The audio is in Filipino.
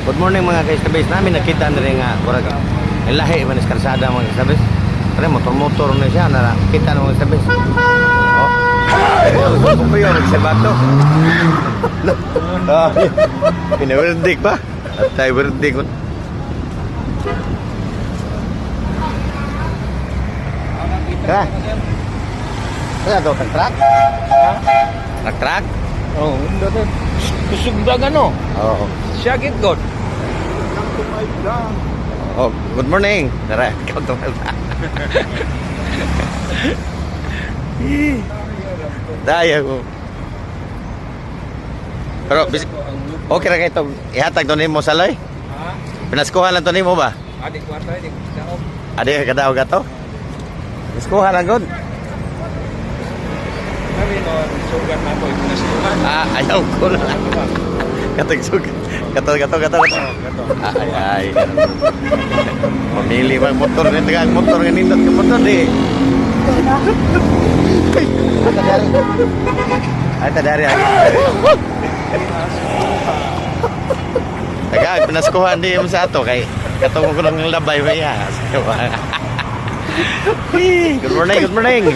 Good morning mga ka-estabis. Namin nakita na rin nga kurag lahi man is karsada mga ka-estabis. Pero motor-motor na siya na nakita na mga ka-estabis. Oh. Kung ba yun, nagsabato. Pinawerdik pa. At tayo werdik ko. Kaya? Kaya daw tag-truck? Tag-truck? Oh, dati. Kusugdag ano? Oo. Syagit God. Oh, good morning. Tara, ikaw tumal na. Daya ko. Pero, okay na kayo ito. Ihatag doon mo sa loy? Ha? Pinaskuhan lang doon mo ba? Adik kwarta, adik daog. Adi ka kadaw gato? Pinaskuhan lang doon. Kami no, sugat na po. Pinasukan. Ayaw ko na. Katag sugat. Gato. Ay. Pamili mag motor ni tagang motor nga nindot ka motor di. Ay tadari. Tagang pinaskuhan di mo sa ato kay katong ko lang labay ba ya. Good morning.